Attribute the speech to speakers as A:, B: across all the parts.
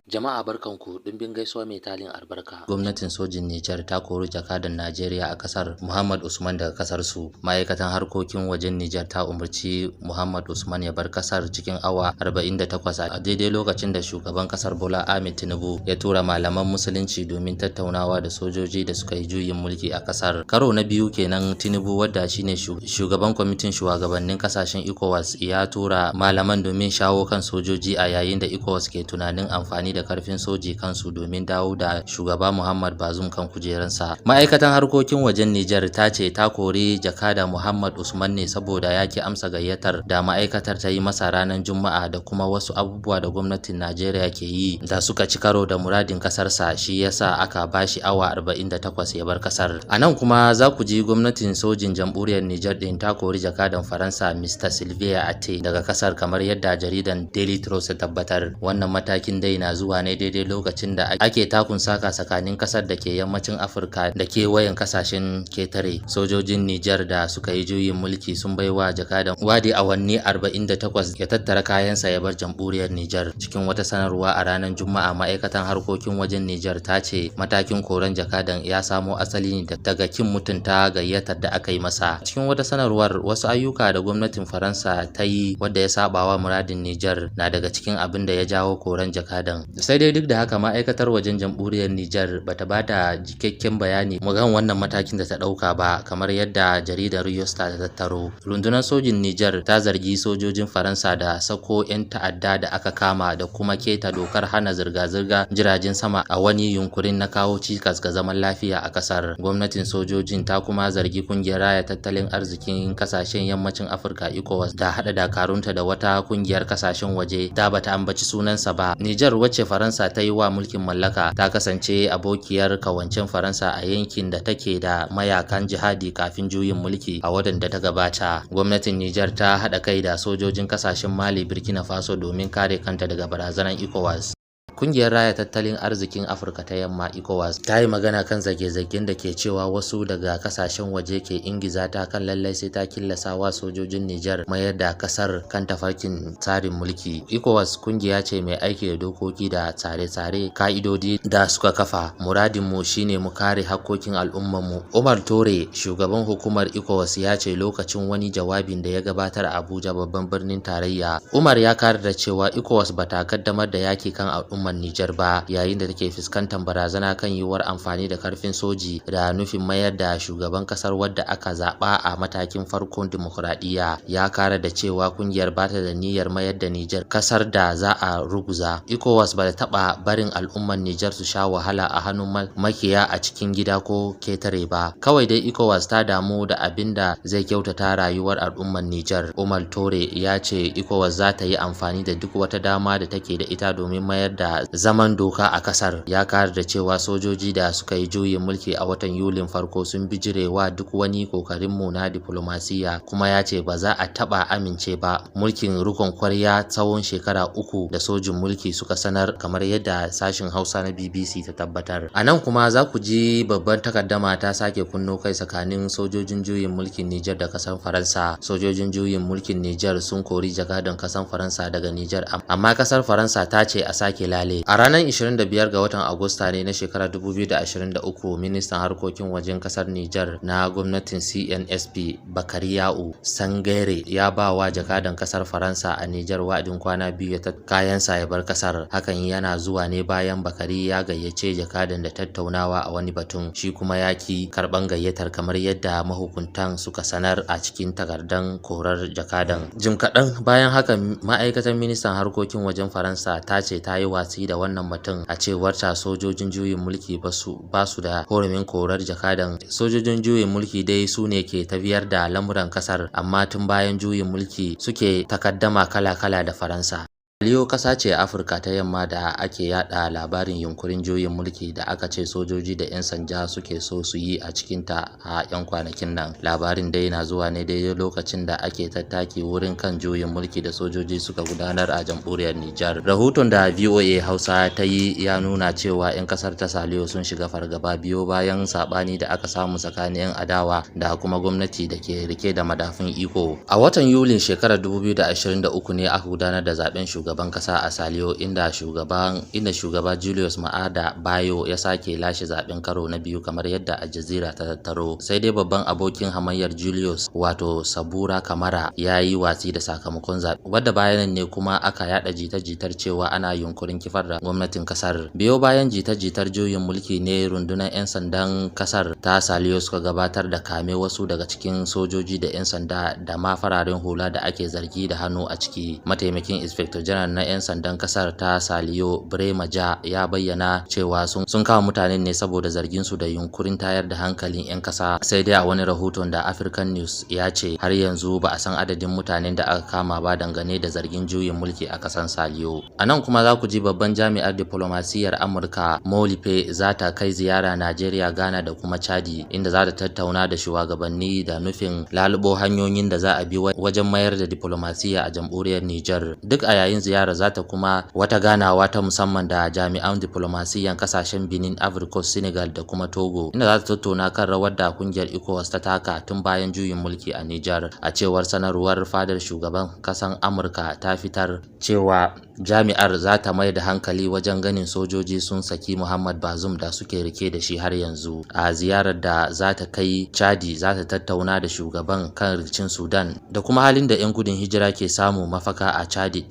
A: Jama'a barkanku, ɗimbin gaisuwa mai talin albarka. Gwamnatin sojin Nijar ta kori jakadan Najeriya a ƙasar Muhammad Usman daga ƙasar su. Ma'aikatan harkokin wajen Nijar ta umarci Muhammad Usman ya bar ƙasar cikin awa 48 a daidai lokacin da shugaban ƙasar Bola Ahmed Tinubu ya tura malaman musulunci domin tattaunawa da sojoji da suka yi juyin mulki a ƙasar. Karo na biyu kenan Tinubu, wadda shine shugaban kwamitin shugabannin ƙasashen ECOWAS, ya tura malaman domin shawo kan sojoji a yayin da ECOWAS ke tunanin amfani da karfin soji kansu domin dawo da shugaba Muhammad Bazoum kan kujeransa. Ma'aikatan harkokin wajen Nijar ta ce ta kori jakada Muhammad Usman ne saboda ya ki amsa gayyatar da ma'aikatar ta yi masa ranar Juma'a da kuma wasu abubuwa da gwamnatin Najeriya ke yi da suka ci karo da muradin kasarsa, shi yasa aka bashi awa 48 ya bar kasar. A nan kuma za ku ji gwamnatin sojin jamhuriyar Nijar din ta kori jakadan Faransa Mr. Sylvain Ate daga kasar, kamar yadda jaridan Daily Trust ta tabbatar. Wannan matakin dai na zuwa ne daidai lokacin da ake takun saka tsakanin kasar da ke yammacin Afirka da kewayen kasashen ketare. Sojojin Nijar da suka yi juyin mulki sun baiwa jakadan wadi awanni 48 ya tattara kayansa ya bar jamhuriyar Nijar. Cikin wata sanarwa a ranar Juma'a, ma'aikatan harkokin wajen Nijar ta ce matakin koren jakadan ya samo asali ne daga kin mutunta gayyatar da aka yi masa. Cikin wata sanarwar, wasu ayyuka da gwamnatin Faransa ta yi wadda ya sabawa muradin Nijar na daga cikin abin da ya jawo koren jakadan. Sai dai duk da haka ma'aikatar wajen jamhuriyar Nijar bata bada cikakken bayani kan wannan matakin da ta dauka ba, kamar yadda jaridar Yosta ta tattaro. Rundunar sojin Nijar ta zargi sojojin Faransa da sako 'yan ta'adda da aka kama da kuma keta dokar hana zirga-zirga jiragen sama a wani yunkurin na kawo cikas ga zaman lafiya a kasar. Gwamnatin sojojin ta kuma zargi kungiyar raya tattalin arzikin kasashen yammacin Afirka ECOWAS da hada dakarunta da wata kungiyar kasashen waje da bata ambaci sunansa ba. Nijar, wacce Faransa ta yi wa mulkin mallaka, ta kasance abokiyar kawancen Faransa a yankin da take da mayakan jihadi kafin juyin mulki a watan da ta gabata. Gwamnatin Nijar ta haɗa kai da sojojin kasashen Mali, Burkina Faso domin kare kanta daga barazanar ECOWAS. Kungiyar raya tattalin arzikin Afirka ta Yamma ECOWAS ta yi magana kan zage-zagen da ke cewa wasu daga kasashen waje ke ingiza ta kan lallai sai ta killasa wa sojojin Nijar mayar da kasar kan tafarkin tsarin mulki. ECOWAS kungiya ce mai aiki da dokoki da tsare-tsare ka'idodi da suka kafa. Muradinmu shine mu kare hakkokin al'ummarmu. Umar Tore, shugaban hukumar ECOWAS, ya ce lokacin wani jawabin da ya gabatar a Abuja, babban birnin tarayya. Umar ya kare da cewa ECOWAS bata kaddamar da yaki kan al'ummar Nijar ba, yayin da take fuskantar barazana kan yiwuwar amfani da karfin soji da nufin mayar da shugaban kasar wadda aka zaba a matakin farkon dimokuraɗiyya. Ya kara da cewa kungiyar bata da niyyar mayar da Nijar kasar da za a ruguza. ECOWAS ba ta taba barin al'ummar Nijar su sha wahala a hannun makiya a cikin gida ko ketare ba. Kawai dai ECOWAS ta damu da abin da zai kyautata rayuwar al'ummar Nijar. Umar Tore ya ce ECOWAS za ta yi amfani da duk wata dama da take da ita domin mayar da zaman doka a kasar. Ya kare da cewa sojoji da suka yi juyin mulki a watan Yulin farko sun bijirewa duk wani kokarin mu na diplomasiya, kuma ya ce ba za a taba amince ba mulkin rukun kwarya tsawon shekara 3 da sojin mulki suka sanar, kamar yadda sashin Hausa na BBC ta tabbatar. A nan kuma za ku ji babban takaddama ta sake kunno kai tsakanin sojojin juyin mulkin Nijar da kasar Faransa. Sojojin juyin mulkin Nijar sun kori jakadan kasar Faransa daga Nijar, amma kasar Faransa ta ce a sake lale. A ranar 25 ga watan Agusta ne na shekarar 2023, ministan harkokin wajen kasar Nijar na gwamnatin CNSP Bakari Ya'u Sangare ya ba wa jakadan kasar Faransa a Nijar wa'adin kwana 2 ya kayansa ya bar kasar. Hakan yana zuwa ne bayan Bakari ya gayyace jakadan da tattaunawa a wani batun, shi kuma ya ki karban gayyatar, kamar yadda mahukuntan suka sanar a cikin takardan korar jakadan. Jim kaɗan bayan haka, ma'aikatan ministan harkokin wajen Faransa ta ce ta yi watsi da wannan batun. A cewar ta, sojojin juyin mulki ba su da horumin korar jakadan. Sojojin juyin mulki dai su ne ke tafiyar da lamuran kasar, amma tun bayan juyin mulki suke takaddama kala-kala da Faransa. Saliyo ƙasa ce a Afirka ta Yamma da ake yada labarin yunkurin juyin mulki da aka ce sojoji da 'yan sanda suke so su yi a cikinta a 'yan kwanakin nan. Labarin dai na zuwa ne daidai lokacin da ake tattaki wurin kan juyin mulki da sojoji suka gudanar a jamhuriyar Nijar. Rahoton da VOA Hausa ta yi ya nuna cewa 'yan kasar ta Saliyo sun shiga fargaba biyo bayan sabani da aka samu tsakanin 'yan adawa da kuma gwamnati da ke rike da madafun iko. A watan Yulin shekarar 2023 ne aka gudanar da zaben shugaban shugaban kasa a Saliyo inda shugaba Julius Maada Bio ya sake lashe zaben karo na biyu kamar yadda Al Jazeera ta tattaro. Sai dai babban abokin hamayyar Julius wato Sabura Kamara ya yi watsi da sakamakon zaɓe, wadda bayanan ne kuma aka yada jita-jitar cewa ana yunkurin kifar da gwamnatin kasar. Biyo bayan jita-jitar juyin mulki ne rundunar 'yan sandan kasar ta Saliyo suka gabatar da kame wasu daga cikin sojoji da 'yan sanda da ma fararen hula da ake zargi da hannu a ciki. Mataimakin Inspector General na 'yan sandan kasar ta Saliyo Brema Ja ya bayyana cewa sun kawo mutanen ne saboda zargin su da yunkurin tayar da hankalin 'yan kasa. Sai dai a wani rahoton da African News ya ce har yanzu ba a san adadin mutanen da aka kama ba dangane da zargin juyin mulki a kasan Saliyo. A nan kuma za ku ji babban jami'ar diplomasiyyar Amurka Molife za ta kai ziyara Najeriya, Ghana da kuma Chadi, inda za ta tattauna da shugabanni da nufin lalubo hanyoyin da za a bi wajen mayar da diplomasiyya a jamhuriyar Niger. Duk a yayin ziyara za ta kuma wata ganawa ta musamman da jami'an diplomasiyyan kasashen Benin, Ivory Coast, Senegal da kuma Togo, inda za ta tattauna kan rawar da kungiyar ECOWAS ta taka tun bayan juyin mulki a Niger. A cewar sanarwar fadar shugaban kasan Amurka ta fitar cewa jami'ar za ta mai da hankali wajen ganin sojoji sun saki Muhammad Bazoum da suke rike da shi har yanzu. A ziyarar da za ta kai Chadi za ta tattauna da shugaban kan rikicin Sudan da kuma halin da 'yan gudun hijira ke samu mafaka a Chadi.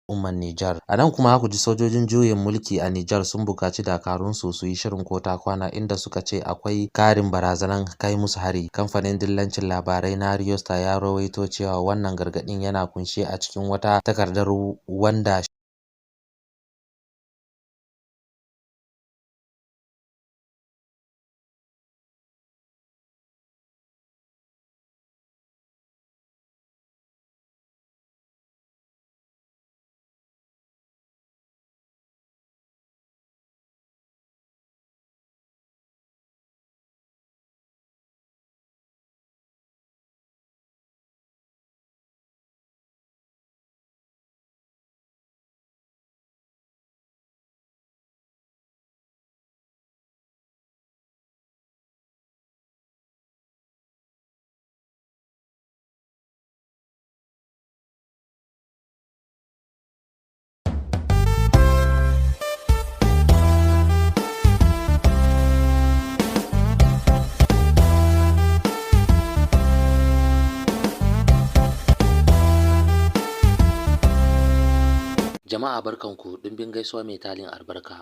A: Umman Nijar. A nan kuma ku ji sojojin juyin mulki a Nijar sun buƙaci dakarunsu su yi shirin kota kwana, inda suka ce akwai karin barazanan kai musu hari. Kamfanin dillancin labarai na Riosta ya rawaito cewa wannan gargaɗin yana kunshe a cikin wata takardar wanda Jama'a barkanku, dimbin gaisuwa mai talin albarka.